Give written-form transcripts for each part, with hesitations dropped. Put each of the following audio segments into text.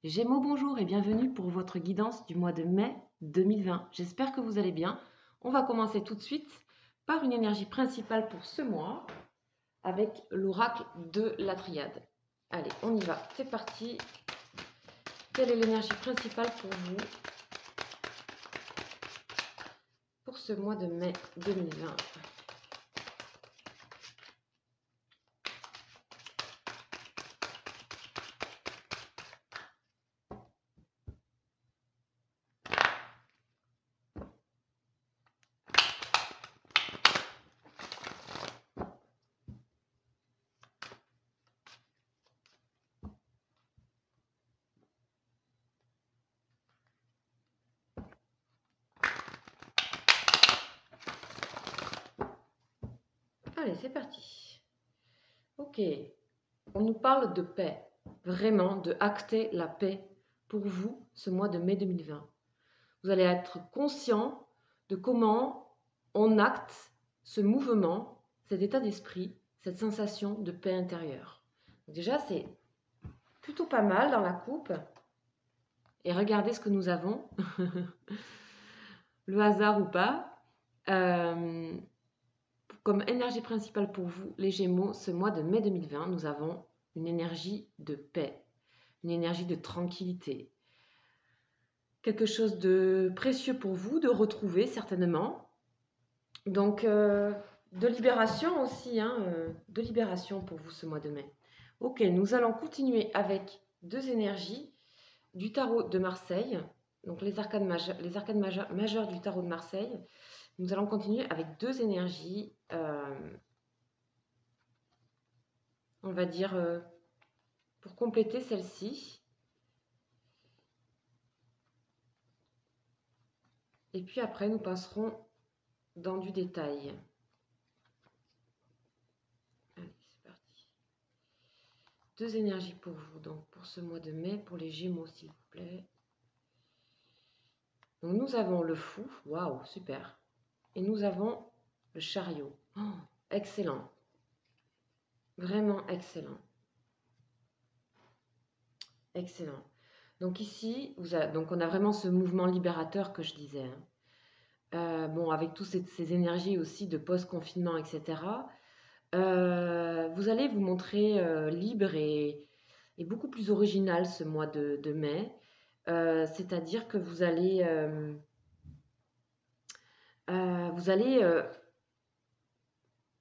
Gémeaux, bonjour et bienvenue pour votre guidance du mois de mai 2020. J'espère que vous allez bien. On va commencer tout de suite par une énergie principale pour ce mois avec l'oracle de la triade. Allez, on y va, c'est parti. Quelle est l'énergie principale pour vous pour ce mois de mai 2020? Allez, c'est parti. Ok, on nous parle de paix, vraiment de acter la paix pour vous ce mois de mai 2020. Vous allez être conscient de comment on acte ce mouvement, cet état d'esprit, cette sensation de paix intérieure. Donc déjà, c'est plutôt pas mal dans la coupe. Et regardez ce que nous avons, le hasard ou pas. Comme énergie principale pour vous, les Gémeaux, ce mois de mai 2020, nous avons une énergie de paix, une énergie de tranquillité. Quelque chose de précieux pour vous de retrouver certainement. Donc, de libération aussi, de libération pour vous ce mois de mai. Ok, nous allons continuer avec deux énergies du tarot de Marseille, donc les arcanes majeures du tarot de Marseille. Nous allons continuer avec deux énergies, on va dire, pour compléter celle-ci. Et puis après, nous passerons dans du détail. Allez, c'est parti. Deux énergies pour vous, donc pour ce mois de mai, pour les Gémeaux, s'il vous plaît. Donc nous avons le fou, waouh, super. Et nous avons le chariot. Oh, excellent. Vraiment excellent. Excellent. Donc ici, donc on a vraiment ce mouvement libérateur que je disais. Bon, avec toutes ces énergies aussi de post-confinement, etc. Vous allez vous montrer libre et beaucoup plus original ce mois de mai. C'est-à-dire que vous allez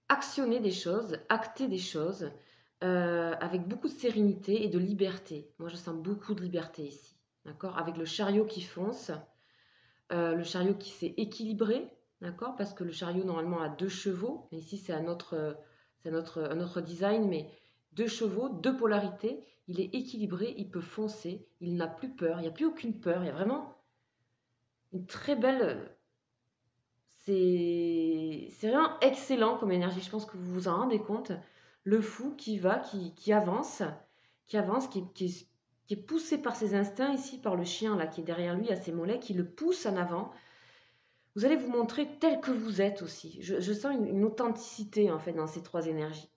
actionner des choses, acter des choses avec beaucoup de sérénité et de liberté. Moi, je sens beaucoup de liberté ici, d'accord? Avec le chariot qui fonce, le chariot qui s'est équilibré, d'accord? Parce que le chariot, normalement, a 2 chevaux. Mais ici, c'est un autre design, mais 2 chevaux, 2 polarités. Il est équilibré, il peut foncer, il n'a plus peur, il n'y a plus aucune peur. Il y a vraiment une très belle... C'est vraiment excellent comme énergie, je pense que vous vous en rendez compte. Le fou qui va, qui avance, qui est poussé par ses instincts ici, par le chien là qui est derrière lui, à ses mollets, qui le pousse en avant. Vous allez vous montrer tel que vous êtes aussi. Je sens une authenticité en fait dans ces trois énergies.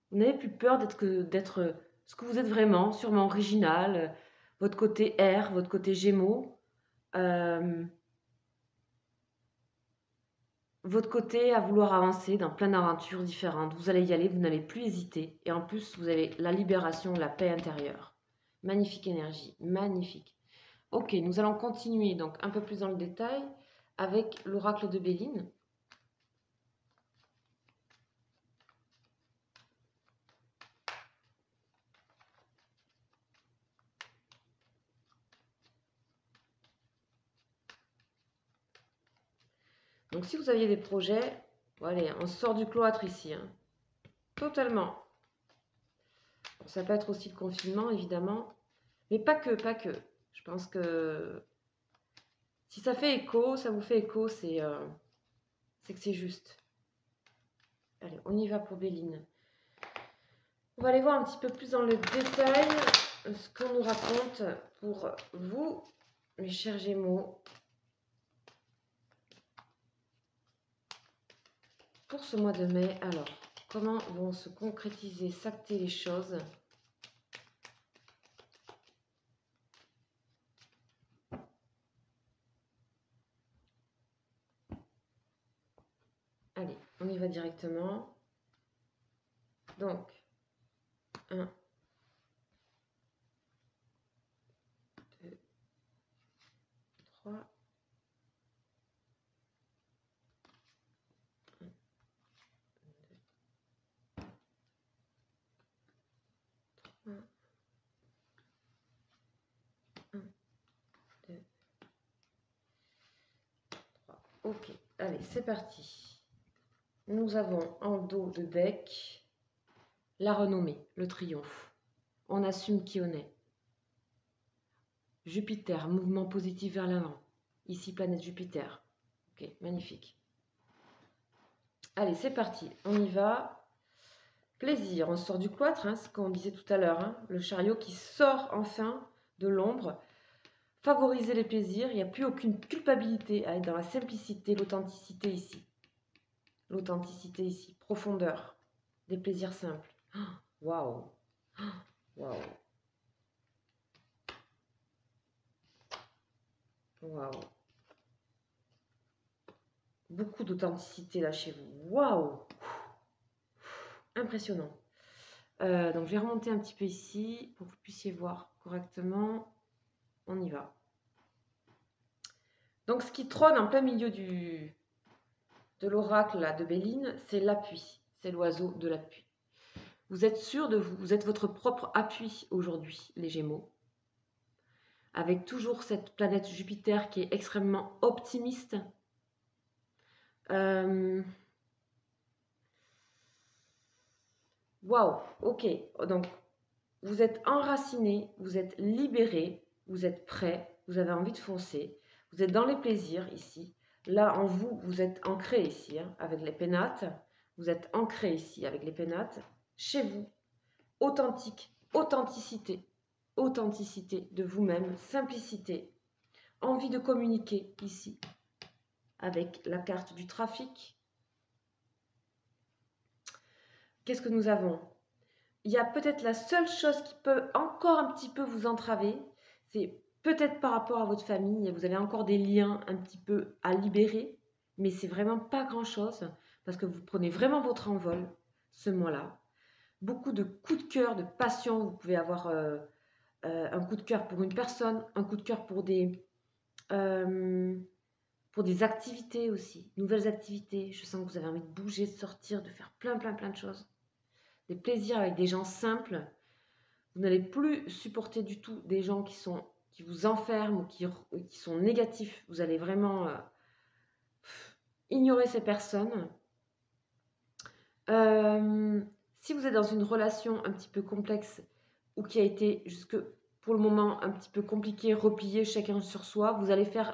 Vous n'avez plus peur d'être ce que vous êtes vraiment, sûrement original, votre côté air, votre côté gémeaux. Votre côté à vouloir avancer dans plein d'aventures différentes. Vous allez y aller, vous n'allez plus hésiter. Et en plus, vous avez la libération, la paix intérieure. Magnifique énergie, magnifique. Ok, nous allons continuer donc un peu plus dans le détail avec l'oracle de Béline. Donc si vous aviez des projets, bon, allez, on sort du cloître ici. Totalement. Bon, ça peut être aussi le confinement, évidemment. Mais pas que, pas que. Je pense que si ça fait écho, ça vous fait écho, c'est que c'est juste. Allez, on y va pour Béline. On va aller voir un petit peu plus dans le détail ce qu'on nous raconte pour vous, mes chers Gémeaux. Pour ce mois de mai, alors, comment vont se concrétiser, s'acter les choses va directement. Donc, 1, 2, 3. 1, 2, 1, 2, 3. Ok, allez, c'est parti. Nous avons en dos de bec la renommée, le triomphe. On assume qui on est. Jupiter, mouvement positif vers l'avant. Ici, planète Jupiter. Ok, magnifique. Allez, c'est parti. On y va. Plaisir, on sort du cloître, hein, ce qu'on disait tout à l'heure. Hein, le chariot qui sort enfin de l'ombre. Favoriser les plaisirs. Il n'y a plus aucune culpabilité à être dans la simplicité, l'authenticité ici. L'authenticité ici. Profondeur. Des plaisirs simples. Waouh. Waouh. Waouh. Beaucoup d'authenticité là chez vous. Waouh. Impressionnant. Donc je vais remonter un petit peu ici pour que vous puissiez voir correctement. On y va. Donc ce qui trône en plein milieu de l'oracle de Béline, c'est l'appui. C'est l'oiseau de l'appui. Vous êtes sûr de vous. Vous êtes votre propre appui aujourd'hui, les Gémeaux. Avec toujours cette planète Jupiter qui est extrêmement optimiste. Waouh, ok. Donc, vous êtes enraciné, vous êtes libéré, vous êtes prêt, vous avez envie de foncer. Vous êtes dans les plaisirs ici. Là, en vous, vous êtes ancré ici, hein, avec les pénates. Vous êtes ancré ici avec les pénates. Chez vous, authentique, authenticité. Authenticité de vous-même, simplicité. Envie de communiquer ici, avec la carte du trafic. Qu'est-ce que nous avons? Il y a peut-être la seule chose qui peut encore un petit peu vous entraver, c'est peut-être par rapport à votre famille, vous avez encore des liens un petit peu à libérer, mais c'est vraiment pas grand-chose, parce que vous prenez vraiment votre envol ce mois-là. Beaucoup de coups de cœur, de passion, vous pouvez avoir un coup de cœur pour une personne, un coup de cœur pour des activités aussi, nouvelles activités. Je sens que vous avez envie de bouger, de sortir, de faire plein de choses. Des plaisirs avec des gens simples. Vous n'allez plus supporter du tout des gens qui vous enferment ou qui sont négatifs. Vous allez vraiment ignorer ces personnes. Si vous êtes dans une relation un petit peu complexe ou qui a été jusque pour le moment un petit peu compliquée, repliée chacun sur soi, vous allez faire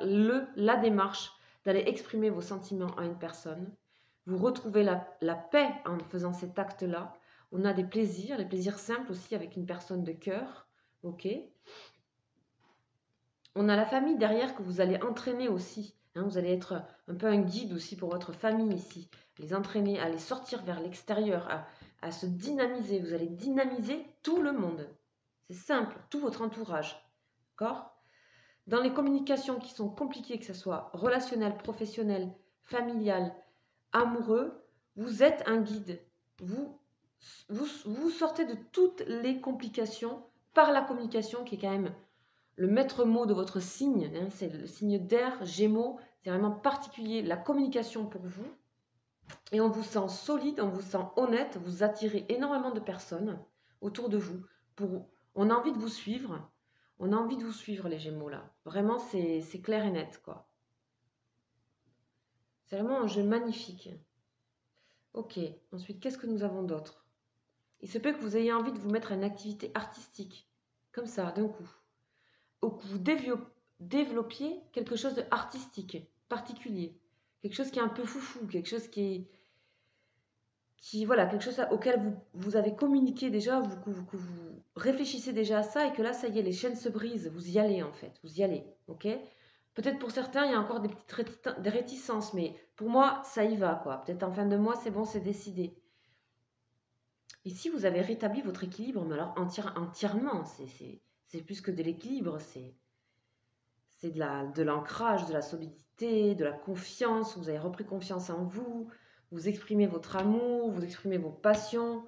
la démarche d'aller exprimer vos sentiments à une personne. Vous retrouvez la paix en faisant cet acte-là. On a des plaisirs, les plaisirs simples aussi avec une personne de cœur. Ok. On a la famille derrière que vous allez entraîner aussi. Hein, vous allez être un peu un guide aussi pour votre famille ici. Les entraîner à les sortir vers l'extérieur, à se dynamiser. Vous allez dynamiser tout le monde. C'est simple, tout votre entourage. D'accord? Dans les communications qui sont compliquées, que ce soit relationnel, professionnel, familial, amoureux, vous êtes un guide. Vous sortez de toutes les complications par la communication qui est quand même le maître mot de votre signe. Hein, c'est le signe d'air, Gémeaux. C'est vraiment particulier la communication pour vous. Et on vous sent solide, on vous sent honnête. Vous attirez énormément de personnes autour de vous. On a envie de vous suivre. On a envie de vous suivre, les Gémeaux, là. Vraiment, c'est clair et net, quoi. C'est vraiment un jeu magnifique. Ok, ensuite, qu'est-ce que nous avons d'autre? Il se peut que vous ayez envie de vous mettre à une activité artistique, comme ça, d'un coup. Ou que vous développiez quelque chose d'artistique, particulier. Quelque chose qui est un peu foufou, quelque chose voilà, quelque chose auquel vous avez communiqué déjà, que vous réfléchissez déjà à ça et que là, ça y est, les chaînes se brisent. Vous y allez, en fait. Vous y allez, ok? Peut-être pour certains, il y a encore des réticences, mais pour moi, ça y va, quoi. Peut-être en fin de mois, c'est bon, c'est décidé. Ici, vous avez rétabli votre équilibre, mais alors entièrement. C'est plus que de l'équilibre, c'est de l'ancrage, de la solidité, de la confiance. Vous avez repris confiance en vous. vous exprimez votre amour, vous exprimez vos passions.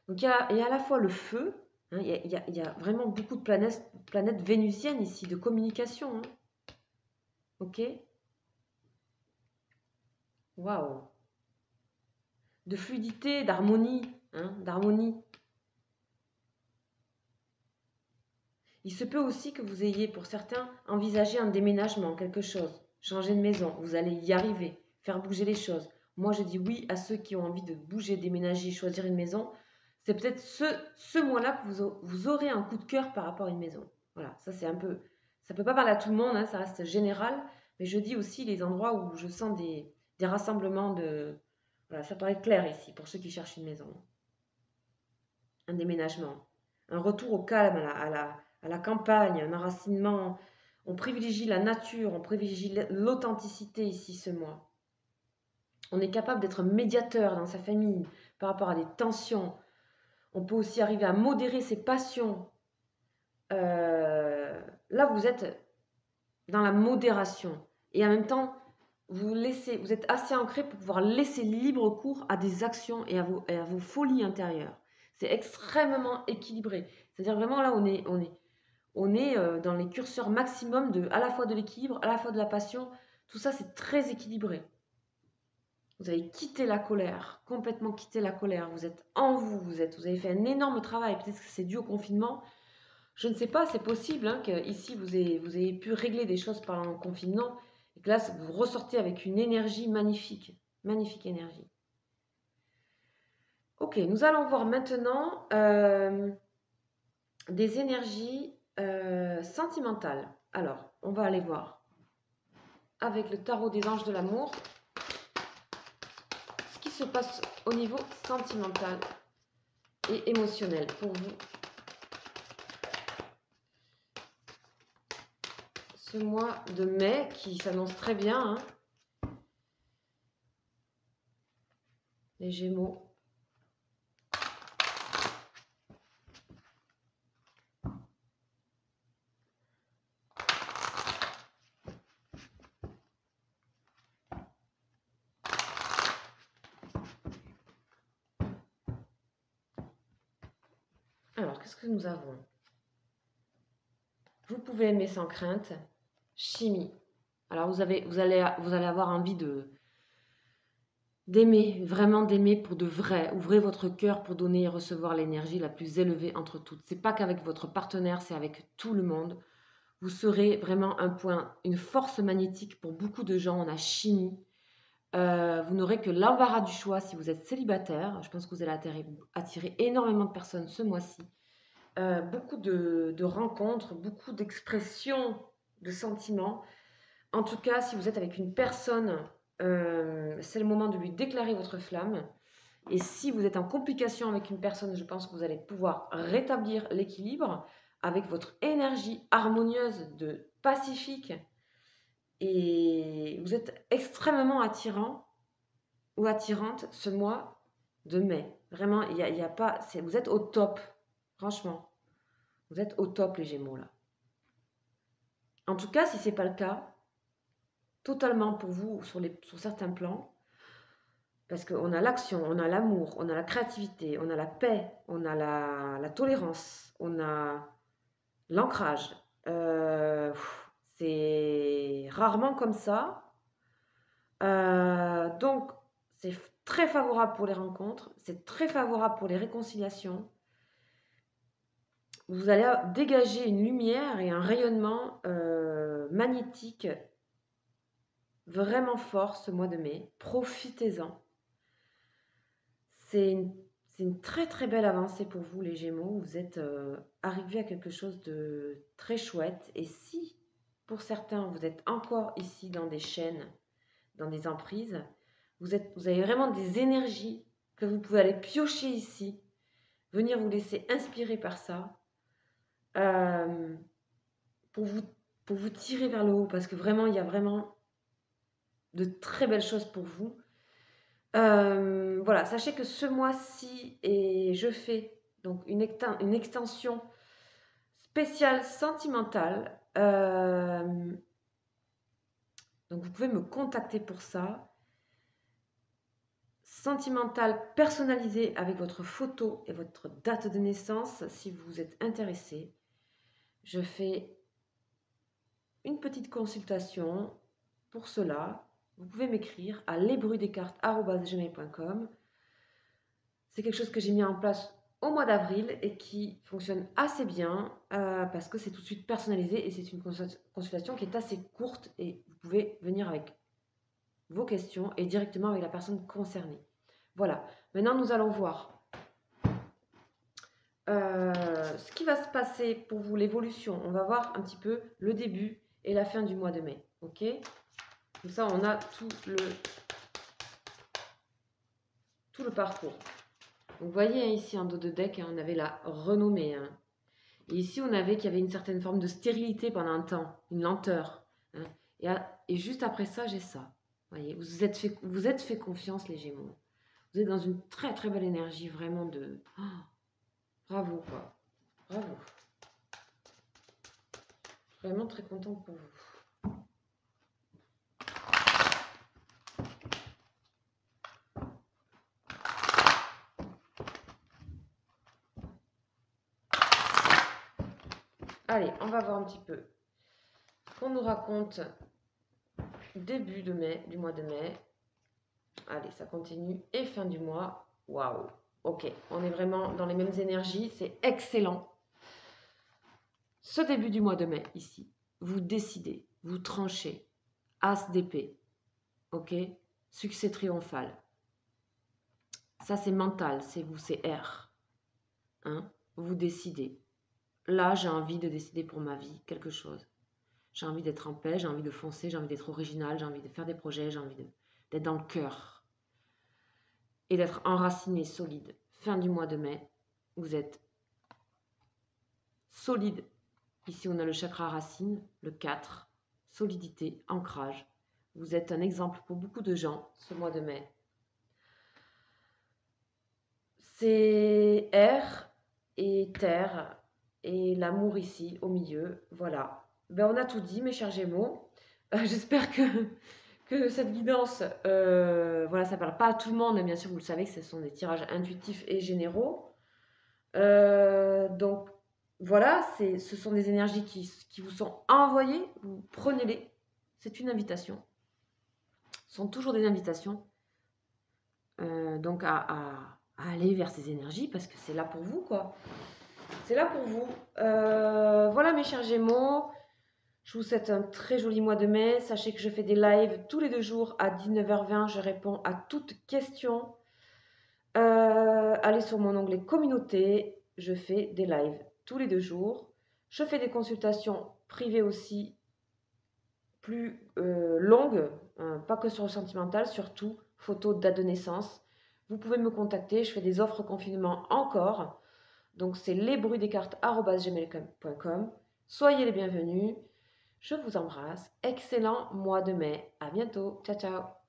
Donc il y a à la fois le feu, hein, il y a vraiment beaucoup de planètes vénusiennes ici, de communication. Hein. Ok? Waouh! De fluidité, d'harmonie, hein, d'harmonie. Il se peut aussi que vous ayez, pour certains, envisagé un déménagement, quelque chose, changer de maison, vous allez y arriver, faire bouger les choses. Moi, je dis oui à ceux qui ont envie de bouger, déménager, choisir une maison. C'est peut-être ce mois-là que vous aurez un coup de cœur par rapport à une maison. Voilà, ça c'est un peu... Ça ne peut pas parler à tout le monde, hein, ça reste général, mais je dis aussi les endroits où je sens des rassemblements de... Voilà, ça paraît clair ici, pour ceux qui cherchent une maison. Un déménagement, un retour au calme, à la campagne, un enracinement. On privilégie la nature, on privilégie l'authenticité ici ce mois. On est capable d'être médiateur dans sa famille par rapport à des tensions. On peut aussi arriver à modérer ses passions. Là, vous êtes dans la modération. Et en même temps, vous êtes assez ancré pour pouvoir laisser libre cours à des actions et à vos folies intérieures. C'est extrêmement équilibré. C'est-à-dire vraiment là, on est dans les curseurs maximum à la fois de l'équilibre, à la fois de la passion. Tout ça, c'est très équilibré. Vous avez quitté la colère, complètement quitté la colère. Vous êtes en vous, vous avez fait un énorme travail. Peut-être que c'est dû au confinement. Je ne sais pas, c'est possible hein, qu'ici vous ayez pu régler des choses pendant le confinement et que là vous ressortez avec une énergie magnifique. Magnifique énergie. Ok, nous allons voir maintenant des énergies sentimentales. Alors, on va aller voir avec le tarot des anges de l'amour ce qui se passe au niveau sentimental et émotionnel pour vous. Ce mois de mai qui s'annonce très bien. Hein. Les Gémeaux. Alors, qu'est-ce que nous avons? Vous pouvez aimer sans crainte. Chimie. Alors, vous allez avoir envie d'aimer, vraiment d'aimer pour de vrai. Ouvrez votre cœur pour donner et recevoir l'énergie la plus élevée entre toutes. C'est pas qu'avec votre partenaire, c'est avec tout le monde. Vous serez vraiment un point, une force magnétique pour beaucoup de gens. On a chimie. Vous n'aurez que l'embarras du choix si vous êtes célibataire. Je pense que vous allez attirer énormément de personnes ce mois-ci. Beaucoup de rencontres, beaucoup d'expressions de sentiments. En tout cas, si vous êtes avec une personne, c'est le moment de lui déclarer votre flamme. Et si vous êtes en complication avec une personne, je pense que vous allez pouvoir rétablir l'équilibre avec votre énergie harmonieuse de pacifique. Et vous êtes extrêmement attirant ou attirante ce mois de mai. Vraiment, il y a pas, vous êtes au top, franchement. Vous êtes au top les Gémeaux là. En tout cas, si ce n'est pas le cas, totalement pour vous sur certains plans, parce qu'on a l'action, on a l'amour, on a la créativité, on a la paix, on a la tolérance, on a l'ancrage. C'est rarement comme ça. Donc, c'est très favorable pour les rencontres, c'est très favorable pour les réconciliations. Vous allez dégager une lumière et un rayonnement magnétique vraiment fort ce mois de mai. Profitez-en. C'est une très très belle avancée pour vous les Gémeaux. Vous êtes arrivés à quelque chose de très chouette. Et si pour certains vous êtes encore ici dans des chaînes, dans des emprises, vous avez vraiment des énergies que vous pouvez aller piocher ici, venir vous laisser inspirer par ça. Pour vous tirer vers le haut, parce que vraiment, il y a vraiment de très belles choses pour vous. Voilà, sachez que ce mois-ci, je fais donc une extension spéciale sentimentale. Donc, vous pouvez me contacter pour ça. sentimental personnalisé avec votre photo et votre date de naissance. Si vous êtes intéressé, je fais une petite consultation pour cela. Vous pouvez m'écrire à lesbruitdescartes@gmail.com. C'est quelque chose que j'ai mis en place au mois d'avril et qui fonctionne assez bien parce que c'est tout de suite personnalisé et c'est une consultation qui est assez courte et vous pouvez venir avec vos questions et directement avec la personne concernée. Voilà, maintenant nous allons voir ce qui va se passer pour vous, l'évolution. On va voir un petit peu le début et la fin du mois de mai, ok? Comme ça, on a tout le parcours. Donc, vous voyez, hein, ici en dos de deck, hein, on avait la renommée. Hein. Et ici, on avait qu'il y avait une certaine forme de stérilité pendant un temps, une lenteur. Hein. Et juste après ça, j'ai ça. Vous voyez, vous êtes fait confiance, les Gémeaux. Vous êtes dans une très très belle énergie, vraiment de... Oh, bravo, quoi. Bravo. Vraiment très contente pour vous. Allez, on va voir un petit peu ce qu'on nous raconte début de mai, du mois de mai. Allez, ça continue. Et fin du mois. Waouh. Ok, on est vraiment dans les mêmes énergies. C'est excellent. Ce début du mois de mai, ici, vous décidez, vous tranchez. As d'épée. Ok, succès triomphal. Ça, c'est mental. C'est vous, c'est R. Hein? Vous décidez. Là, j'ai envie de décider pour ma vie quelque chose. J'ai envie d'être en paix, j'ai envie de foncer, j'ai envie d'être original, j'ai envie de faire des projets, j'ai envie d'être dans le cœur. Et d'être enraciné, solide. Fin du mois de mai, vous êtes solide. Ici, on a le chakra racine, le 4. Solidité, ancrage. Vous êtes un exemple pour beaucoup de gens ce mois de mai. C'est air et terre et l'amour ici au milieu. Voilà. Ben, on a tout dit, mes chers Gémeaux. J'espère que cette guidance, voilà, ça ne parle pas à tout le monde. Bien sûr, vous le savez que ce sont des tirages intuitifs et généraux. Donc, voilà, ce sont des énergies qui vous sont envoyées. Vous prenez-les. C'est une invitation. Ce sont toujours des invitations. Donc, à aller vers ces énergies parce que c'est là pour vous, quoi. C'est là pour vous. Voilà, mes chers Gémeaux. Je vous souhaite un très joli mois de mai. Sachez que je fais des lives tous les 2 jours à 19h20. Je réponds à toutes questions. Allez sur mon onglet communauté. Je fais des lives tous les 2 jours. Je fais des consultations privées aussi plus longues. Pas que sur le sentimental, surtout photos, date de naissance. Vous pouvez me contacter. Je fais des offres confinement encore. Donc c'est lesbruitdescartes@gmail.com. Soyez les bienvenus. Je vous embrasse. Excellent mois de mai. À bientôt. Ciao, ciao.